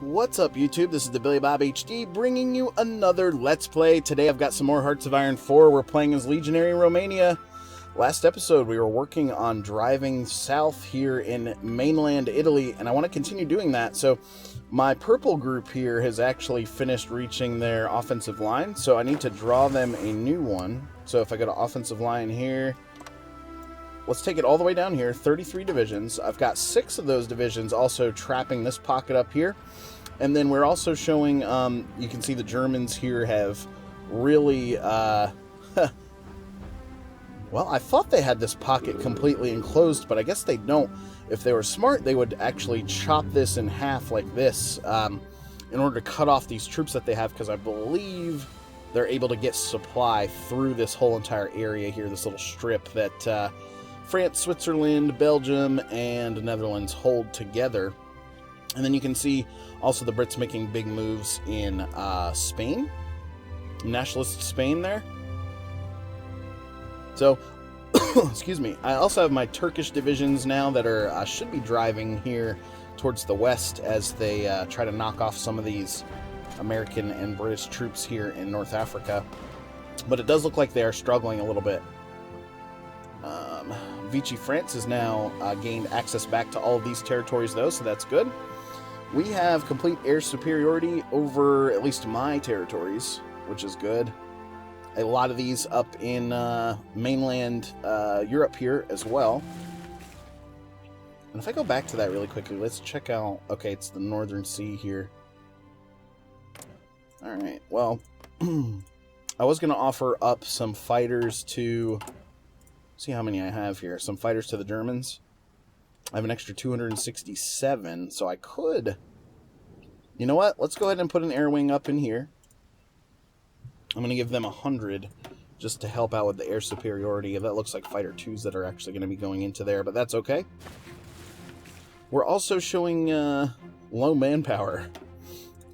What's up, YouTube? This is TheBillyBobHD bringing you another Let's Play. Today I've got some more Hearts of Iron 4. We're playing as Legionary in Romania. Last episode we were working on driving south here in mainland Italy, and I want to continue doing that. So my purple group here has actually finished reaching their offensive line, so I need to draw them a new one. So if I go to offensive line here, let's take it all the way down here, 33 divisions. I've got 6 of those divisions also trapping this pocket up here. And then we're also showing, you can see the Germans here have really, well, I thought they had this pocket completely enclosed, but I guess they don't. If they were smart, they would actually chop this in half like this in order to cut off these troops that they have, because I believe they're able to get supply through this whole entire area here, this little strip that France, Switzerland, Belgium, and Netherlands hold together. And then you can see also the Brits making big moves in Spain, nationalist Spain there. So, excuse me, I also have my Turkish divisions now that are should be driving here towards the west as they try to knock off some of these American and British troops here in North Africa. But it does look like they are struggling a little bit. Vichy France has now gained access back to all of these territories, though, so that's good. We have complete air superiority over at least my territories, which is good. A lot of these up in mainland Europe here as well. And if I go back to that really quickly, let's check out... Okay, it's the Northern Sea here. Alright, well, I was going to offer up some fighters to... See how many I have here. Some fighters to the Germans. I have an extra 267, so I could... You know what? Let's go ahead and put an air wing up in here. I'm going to give them 100 just to help out with the air superiority. That looks like fighter 2s that are actually going to be going into there, but that's okay. We're also showing low manpower,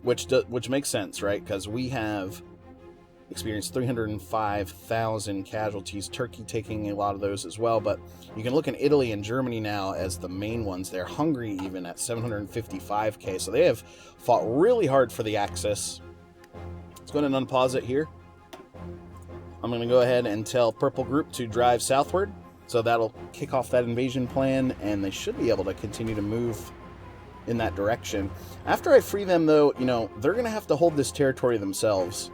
which makes sense, right? Because we have experienced 305,000 casualties. Turkey taking a lot of those as well, but you can look in Italy and Germany now as the main ones. They're Hungary even at 755k, so they have fought really hard for the Axis. Let's go ahead and unpause it here. I'm going to go ahead and tell Purple Group to drive southward, so that'll kick off that invasion plan, and they should be able to continue to move in that direction. After I free them, though, you know, they're going to have to hold this territory themselves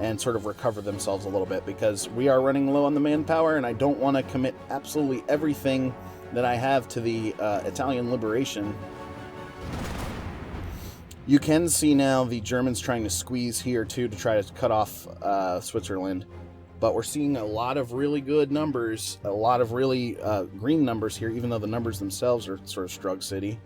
and sort of recover themselves a little bit, because we are running low on the manpower, and I don't want to commit absolutely everything that I have to the Italian liberation. You can see now the Germans trying to squeeze here, too, to try to cut off Switzerland. But we're seeing a lot of really good numbers, a lot of really green numbers here, even though the numbers themselves are sort of Strug City.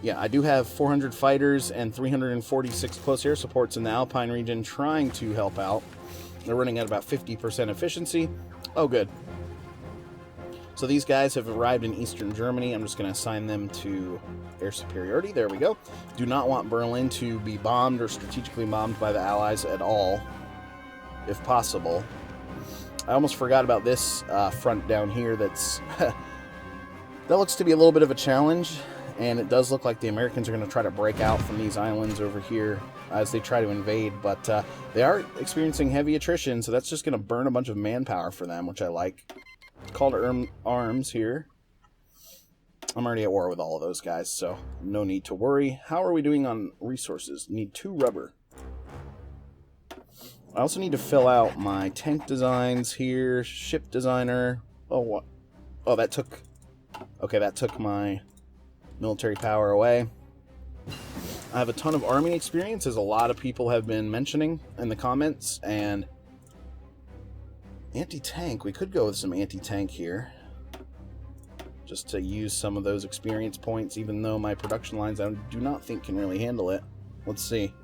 Yeah, I do have 400 fighters and 346 close air supports in the Alpine region trying to help out. They're running at about 50% efficiency. Oh, good. So these guys have arrived in eastern Germany. I'm just going to assign them to air superiority. There we go. Do not want Berlin to be bombed or strategically bombed by the Allies at all, if possible. I almost forgot about this front down here that's... that looks to be a little bit of a challenge. And it does look like the Americans are going to try to break out from these islands over here as they try to invade. But they are experiencing heavy attrition, so that's just going to burn a bunch of manpower for them, which I like. Call to arms here. I'm already at war with all of those guys, so no need to worry. How are we doing on resources? Need 2 rubber. I also need to fill out my tank designs here. Ship designer. Oh, what? Oh, that took... Okay, that took my... military power away. I have a ton of army experience, as a lot of people have been mentioning in the comments, and anti-tank, we could go with some anti-tank here, just to use some of those experience points, even though my production lines I do not think can really handle it. Let's see.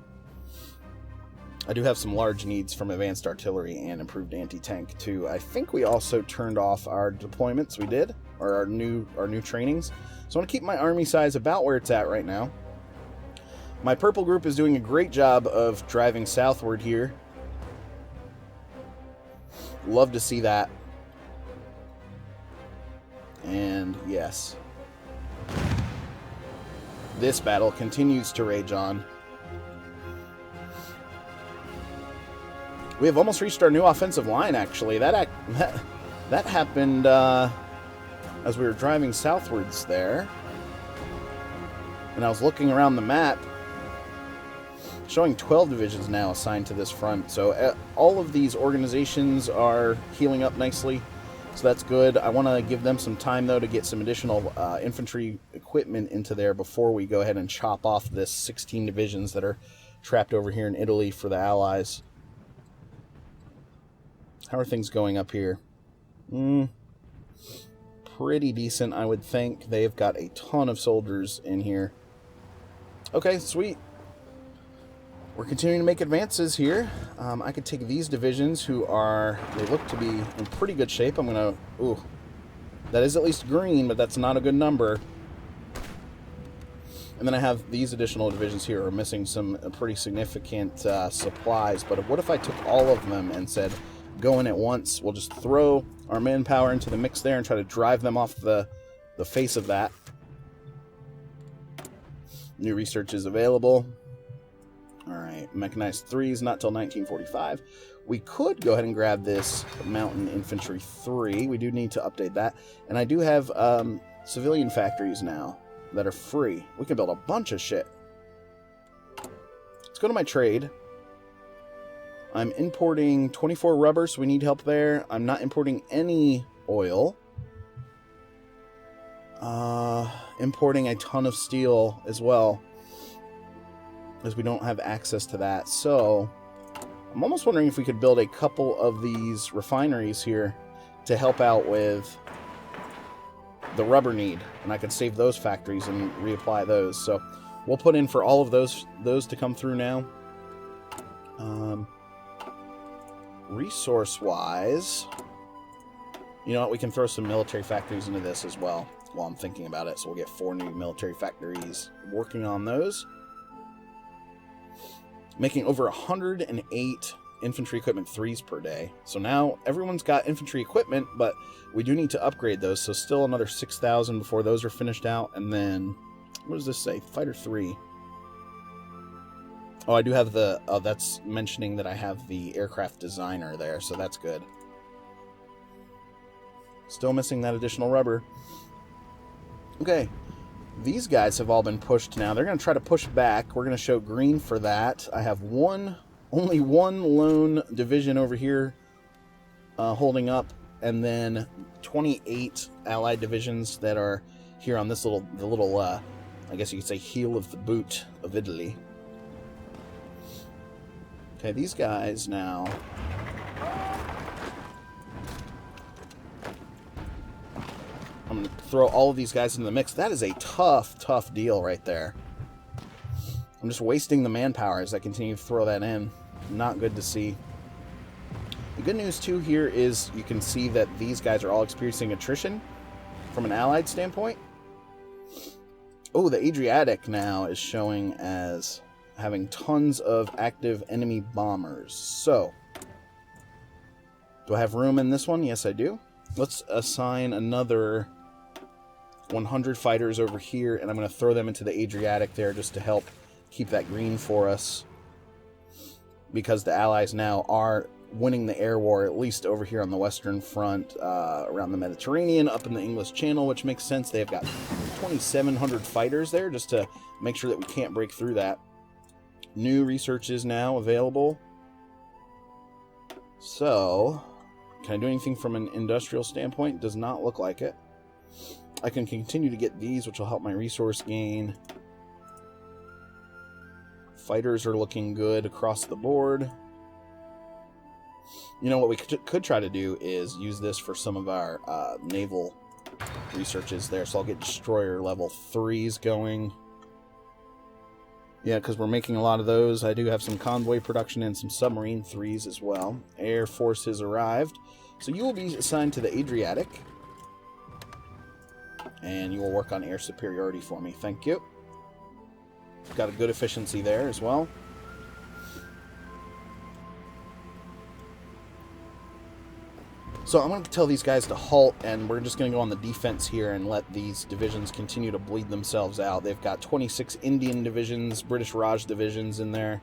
I do have some large needs from advanced artillery and improved anti-tank too. I think we also turned off our deployments. We did, or our new trainings. So I want to keep my army size about where it's at right now. My purple group is doing a great job of driving southward here. Love to see that. And yes. this battle continues to rage on. We have almost reached our new offensive line, actually. That happened as we were driving southwards there. And I was looking around the map, showing 12 divisions now assigned to this front. So all of these organizations are healing up nicely, so that's good. I want to give them some time, though, to get some additional infantry equipment into there before we go ahead and chop off this 16 divisions that are trapped over here in Italy for the Allies. How are things going up here? Pretty decent, I would think. They've got a ton of soldiers in here. Okay, sweet. We're continuing to make advances here. I could take these divisions who are... They look to be in pretty good shape. I'm going to... Ooh. That is at least green, but that's not a good number. And then I have these additional divisions here who are missing some pretty significant supplies. But what if I took all of them and said... Go in at once. We'll just throw our manpower into the mix there and try to drive them off the face of that. New research is available. Alright, Mechanized 3s, not till 1945. We could go ahead and grab this Mountain Infantry 3. We do need to update that. And I do have civilian factories now that are free. We can build a bunch of shit. Let's go to my trade. I'm importing 24 rubber, so we need help there. I'm not importing any oil. Importing a ton of steel as well, as we don't have access to that. So I'm almost wondering if we could build a couple of these refineries here to help out with the rubber need, and I could save those factories and reapply those. So we'll put in for all of those to come through now. Resource-wise, you know what? We can throw some military factories into this as well while I'm thinking about it. So we'll get 4 new military factories working on those. Making over 108 infantry equipment 3s per day. So now everyone's got infantry equipment, but we do need to upgrade those. So still another 6,000 before those are finished out. And then, what does this say? Fighter 3. Oh, I do have the... Oh, that's mentioning that I have the aircraft designer there, so that's good. Still missing that additional rubber. Okay. These guys have all been pushed now. They're going to try to push back. We're going to show green for that. I have only one lone division over here holding up, and then 28 allied divisions that are here on this little, I guess you could say, heel of the boot of Italy. Okay, these guys now... I'm going to throw all of these guys into the mix. That is a tough deal right there. I'm just wasting the manpower as I continue to throw that in. Not good to see. The good news, too, here is you can see that these guys are all experiencing attrition from an allied standpoint. Oh, the Adriatic now is showing as... having tons of active enemy bombers. So, do I have room in this one? Yes, I do. Let's assign another 100 fighters over here, and I'm going to throw them into the Adriatic there just to help keep that green for us. Because the Allies now are winning the air war, at least over here on the Western Front, around the Mediterranean, up in the English Channel, which makes sense. They've got 2,700 fighters there just to make sure that we can't break through that. New research is now available. So, can I do anything from an industrial standpoint? Does not look like it. I can continue to get these, which will help my resource gain. Fighters are looking good across the board. You know, what we could try to do is use this for some of our naval researches there. So I'll get destroyer level 3s going. Yeah, because we're making a lot of those. I do have some convoy production and some submarine 3s as well. Air Force has arrived. So you will be assigned to the Adriatic. And you will work on air superiority for me. Thank you. Got a good efficiency there as well. So I'm going to tell these guys to halt, and we're just going to go on the defense here and let these divisions continue to bleed themselves out. They've got 26 Indian divisions, British Raj divisions in there.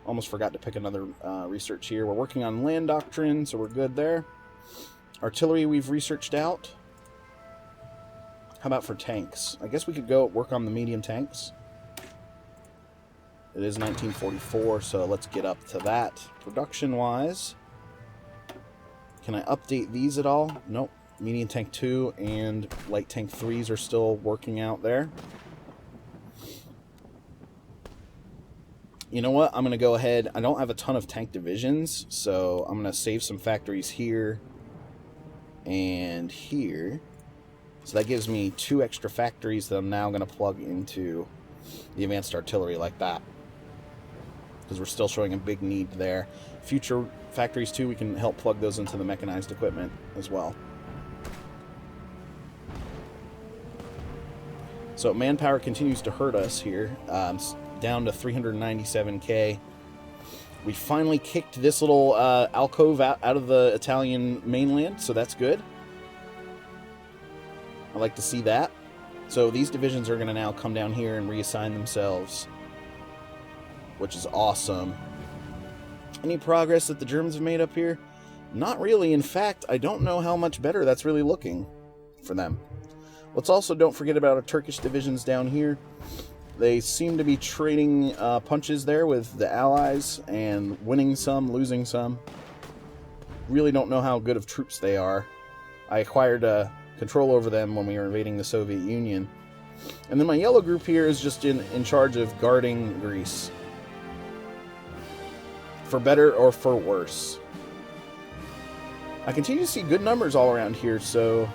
Almost forgot to pick another research here. We're working on land doctrine, so we're good there. Artillery we've researched out. How about for tanks? I guess we could go work on the medium tanks. It is 1944, so let's get up to that. Production-wise, can I update these at all? Nope. Medium tank 2 and light tank 3s are still working out there. You know what? I'm going to go ahead. I don't have a ton of tank divisions, so I'm going to save some factories here and here. So that gives me 2 extra factories that I'm now going to plug into the advanced artillery like that, because we're still showing a big need there. Future factories too, we can help plug those into the mechanized equipment as well. So manpower continues to hurt us here. It's down to 397k. We finally kicked this little alcove out of the Italian mainland, so that's good. I like to see that. So these divisions are going to now come down here and reassign themselves, which is awesome. Any progress that the Germans have made up here? Not really. In fact, I don't know how much better that's really looking for them. Let's also don't forget about our Turkish divisions down here. They seem to be trading punches there with the Allies and winning some, losing some. Really don't know how good of troops they are. I acquired control over them when we were invading the Soviet Union. And then my yellow group here is just in charge of guarding Greece. For better or for worse. I continue to see good numbers all around here, so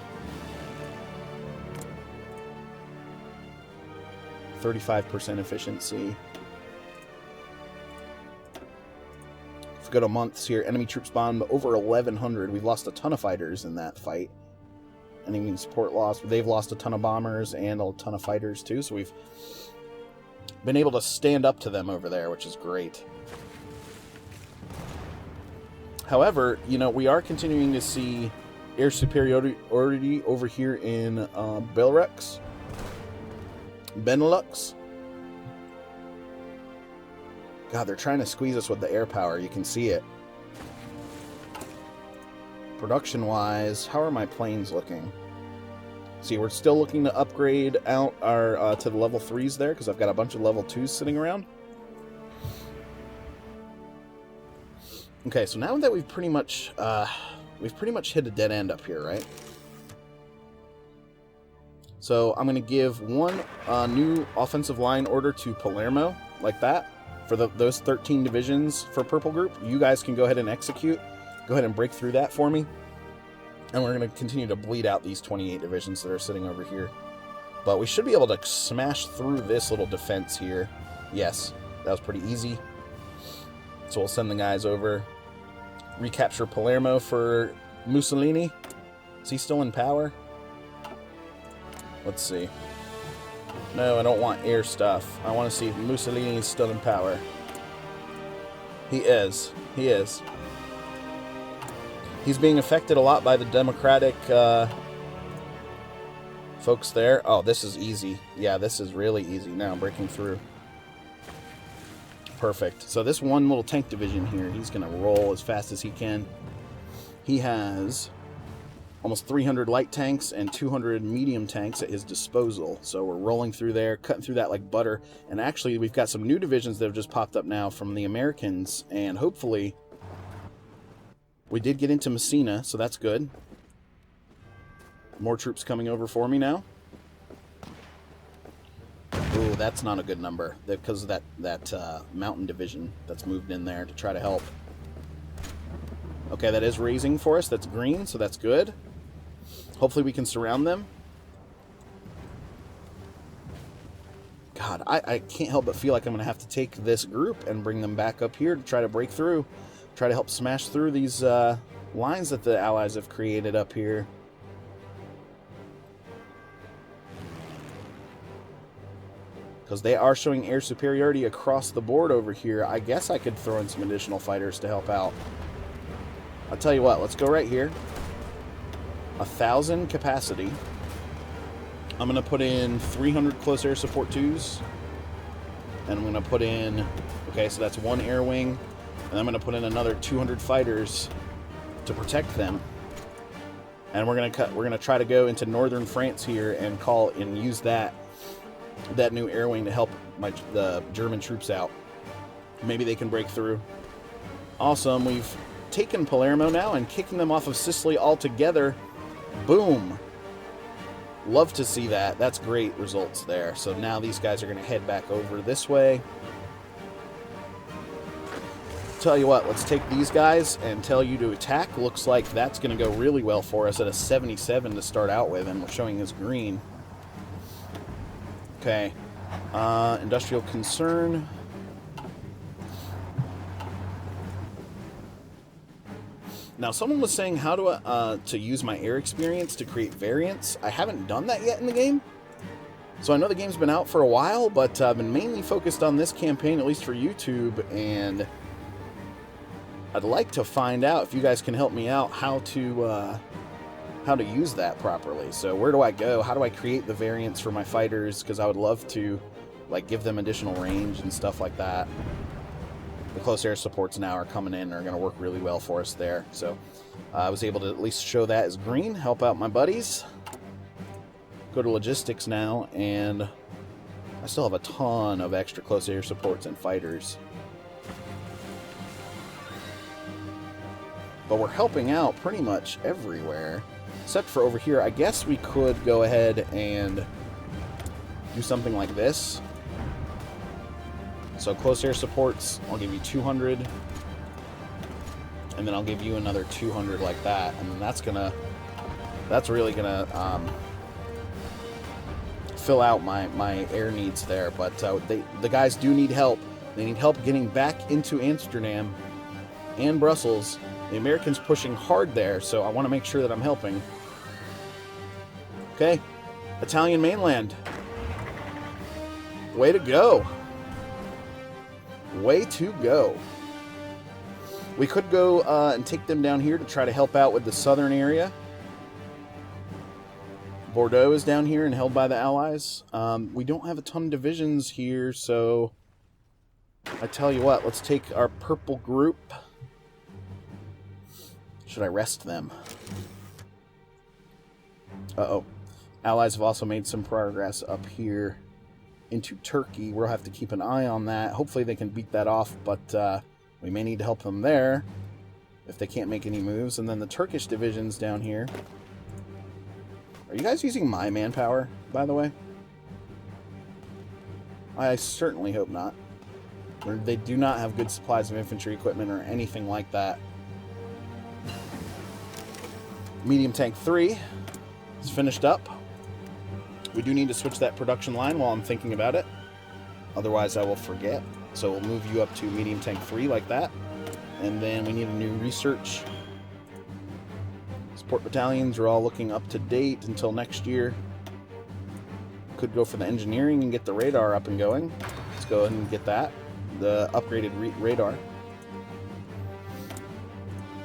35% efficiency. If we go to months here, enemy troops bombed over 1,100. We've lost a ton of fighters in that fight. Enemy support lost. They've lost a ton of bombers and a ton of fighters too, so we've been able to stand up to them over there, which is great. However, you know, we are continuing to see air superiority over here in Benelux. God, they're trying to squeeze us with the air power. You can see it. Production-wise, how are my planes looking? See, we're still looking to upgrade out our to the level 3s there, because I've got a bunch of level 2s sitting around. Okay, so now that we've pretty much hit a dead end up here, right? So I'm going to give one new offensive line order to Palermo, like that, for those 13 divisions for Purple Group. You guys can go ahead and execute. Go ahead and break through that for me. And we're going to continue to bleed out these 28 divisions that are sitting over here. But we should be able to smash through this little defense here. Yes, that was pretty easy. So we'll send the guys over. Recapture Palermo for Mussolini. Is he still in power? Let's see. No, I don't want air stuff. I want to see if Mussolini is still in power. He is. He is. He's being affected a lot by the democratic folks there. Oh, this is easy. Yeah, this is really easy. Now I'm breaking through. Perfect. So this one little tank division here, he's going to roll as fast as he can. He has almost 300 light tanks and 200 medium tanks at his disposal. So we're rolling through there, cutting through that like butter. And actually, we've got some new divisions that have just popped up now from the Americans. And hopefully, we did get into Messina, so that's good. More troops coming over for me now. Ooh, that's not a good number, because of that mountain division that's moved in there to try to help. Okay, that is raising for us. That's green, so that's good. Hopefully we can surround them. God, I can't help but feel like I'm going to have to take this group and bring them back up here to try to break through. Try to help smash through these lines that the Allies have created up here. Because they are showing air superiority across the board over here. I guess I could throw in some additional fighters to help out. I'll tell you what, let's go right here. 1,000 capacity. I'm going to put in 300 close air support 2s. And I'm going to put in, okay, so that's 1 air wing. And I'm going to put in another 200 fighters to protect them. And we're going to try to go into northern France here and use that new air wing to help the German troops out. Maybe they can break through. Awesome. We've taken Palermo now and kicking them off of Sicily altogether. Boom. Love to see that. That's great results there. So now these guys are going to head back over this way. Tell you what, let's take these guys and tell you to attack. Looks like that's going to go really well for us at a 77 to start out with, and we're showing as green. Okay. Industrial concern. Now, someone was saying how to use my air experience to create variants. I haven't done that yet in the game. So I know the game's been out for a while, but I've been mainly focused on this campaign, at least for YouTube, and I'd like to find out if you guys can help me out how to use that properly. So where do I go? How do I create the variants for my fighters? Because I would love to give them additional range and stuff like that. The close air supports now are coming in and are going to work really well for us there. So I was able to at least show that as green, help out my buddies. Go to logistics now, and I still have a ton of extra close air supports and fighters. But we're helping out pretty much everywhere, except for over here. I guess we could go ahead and do something like this. So close air supports, I'll give you 200, and then I'll give you another 200 like that, and then that's really gonna fill out my air needs there. But the guys do need help. They need help getting back into Amsterdam and Brussels. The Americans pushing hard there, so I want to make sure that I'm helping. Okay, Italian mainland. Way to go. Way to go. We could go and take them down here to try to help out with the southern area. Bordeaux is down here and held by the Allies. We don't have a ton of divisions here, so I tell you what, let's take our purple group. Should I rest them? Uh-oh. Allies have also made some progress up here into Turkey. We'll have to keep an eye on that. Hopefully they can beat that off, but we may need to help them there if they can't make any moves. And then the Turkish divisions down here. Are you guys using my manpower, by the way? I certainly hope not. They do not have good supplies of infantry equipment or anything like that. Medium Tank 3 is finished up. We do need to switch that production line while I'm thinking about it. Otherwise, I will forget. So we'll move you up to Medium Tank 3 like that. And then we need a new research. Support battalions are all looking up to date until next year. Could go for the engineering and get the radar up and going. Let's go ahead and get that. The upgraded radar.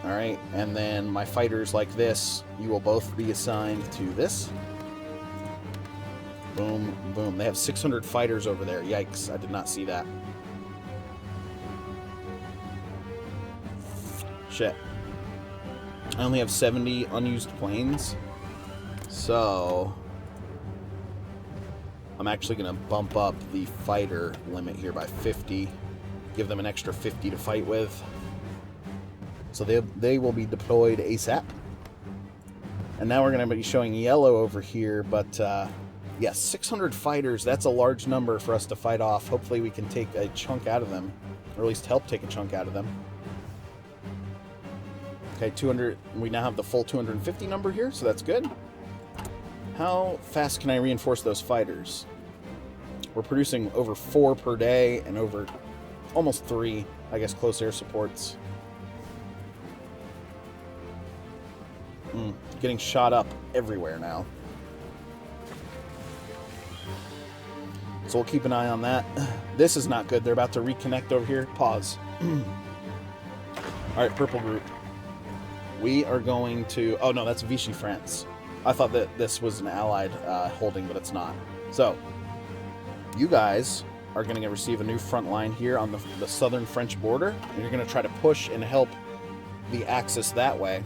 Alright, and then my fighters like this, you will both be assigned to this. Boom, boom. They have 600 fighters over there. Yikes, I did not see that. Shit. I only have 70 unused planes. So I'm actually going to bump up the fighter limit here by 50. Give them an extra 50 to fight with. So they will be deployed ASAP. And now we're going to be showing yellow over here, but yes, 600 fighters, that's a large number for us to fight off. Hopefully we can take a chunk out of them, or at least help take a chunk out of them. Okay, 200, we now have the full 250 number here, so that's good. How fast can I reinforce those fighters? We're producing over 4 per day and over almost 3, I guess, close air supports. Getting shot up everywhere now. So we'll keep an eye on that. This is not good. They're about to reconnect over here. Pause. Alright, purple group. we are going to... Oh, no, that's Vichy France. I thought that this was an allied holding, but it's not. So, you guys are going to receive a new front line here on the southern French border, and you're going to try to push and help the Axis that way.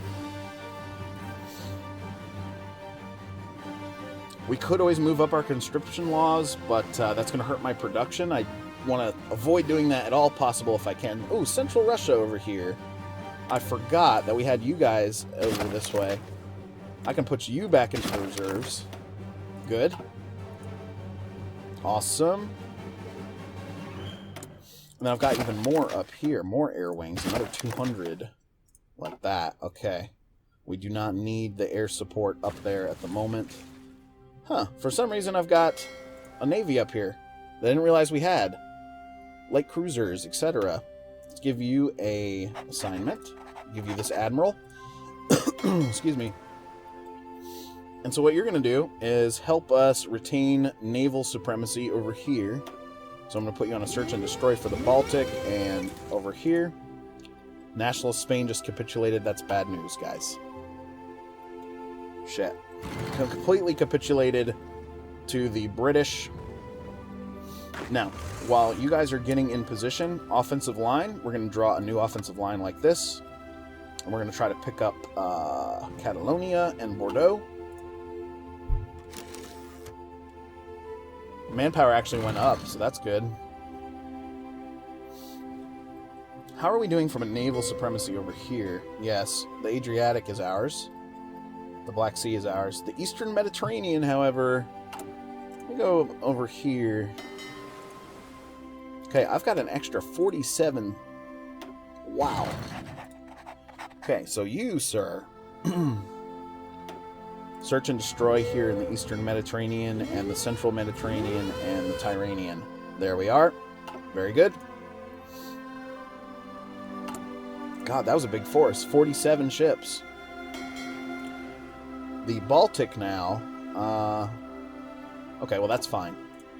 We could always move up our conscription laws, but that's going to hurt my production. I want to avoid doing that at all possible if I can. Oh, Central Russia over here. I forgot that we had you guys over this way. I can put you back into the reserves. Good. Awesome. And then I've got even more up here. More air wings. Another 200. Like that. Okay. We do not need the air support up there at the moment. Huh. For some reason I've got a navy up here that I didn't realize we had. Light cruisers, etc. Let's give you a assignment. Give you this admiral. Excuse me. And so what you're going to do is help us retain naval supremacy over here. So I'm going to put you on a search and destroy for the Baltic. And over here, Nationalist Spain just capitulated. That's bad news, guys. Shit. Completely capitulated to the British. Now, while you guys are getting in position, offensive line, we're going to draw a new offensive line like this. And we're going to try to pick up Catalonia and Bordeaux. Manpower actually went up, so that's good. How are we doing from a naval supremacy over here? Yes, the Adriatic is ours. The Black Sea is ours. The Eastern Mediterranean, however... Let me go over here. Okay, I've got an extra 47. Wow. Okay, so you, sir... Search and destroy here in the Eastern Mediterranean and the Central Mediterranean and the Tyrrhenian. There we are. Very good. God, that was a big force. 47 ships. The Baltic now. Okay, well that's fine.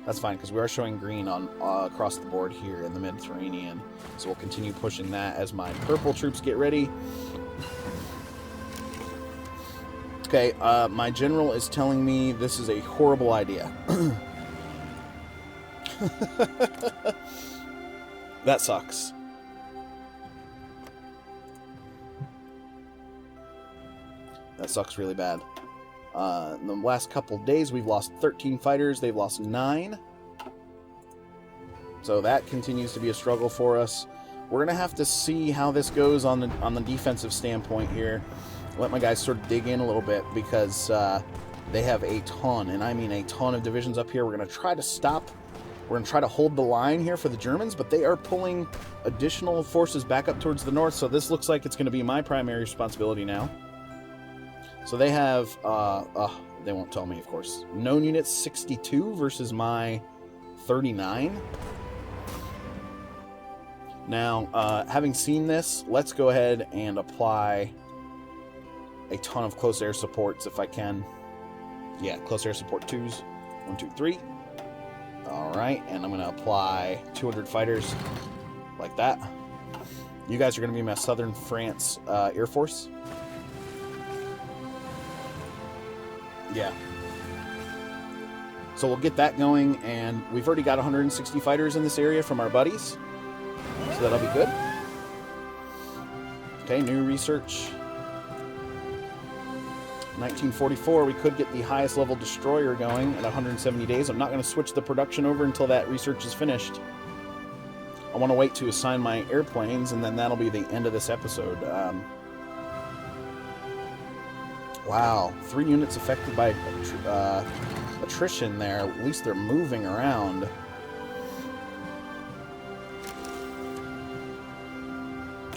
That's fine, because we are showing green on across the board here in the Mediterranean. So we'll continue pushing that as my purple troops get ready. Okay, my general is telling me this is a horrible idea. That sucks. That sucks really bad. In the last couple days, we've lost 13 fighters. They've lost 9. So that continues to be a struggle for us. We're going to have to see how this goes on the defensive standpoint here. Let my guys sort of dig in a little bit because they have a ton, and I mean a ton of divisions up here. We're going to try to stop. We're going to try to hold the line here for the Germans, but they are pulling additional forces back up towards the north, so this looks like it's going to be my primary responsibility now. So they have, they won't tell me, of course. Known units 62 versus my 39. Now, having seen this, let's go ahead and apply a ton of close air supports if I can. Yeah, close air support 2s. 1, 2, 3. Alright, and I'm going to apply 200 fighters like that. You guys are going to be my Southern France Air Force. Yeah. So we'll get that going, and we've already got 160 fighters in this area from our buddies. So that'll be good. Okay, new research. 1944, we could get the highest level destroyer going at 170 days. I'm not going to switch the production over until that research is finished. I want to wait to assign my airplanes, and then that'll be the end of this episode. Wow, 3 units affected by attrition there. At least they're moving around.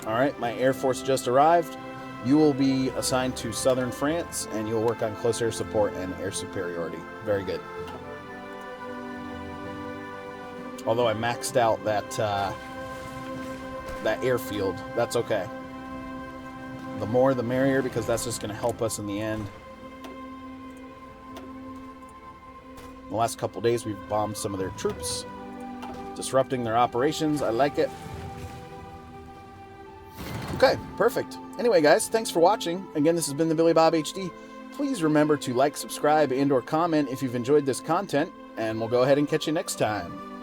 Alright, my Air Force just arrived. You will be assigned to Southern France, and you'll work on close air support and air superiority. Very good. Although I maxed out that airfield, that's okay. The more the merrier, because that's just going to help us in the end. The last couple days, we've bombed some of their troops, disrupting their operations. I like it. Okay, perfect. Anyway, guys, thanks for watching. Again, this has been TheBillyBobHD. Please remember to like, subscribe, and or comment if you've enjoyed this content, and we'll go ahead and catch you next time.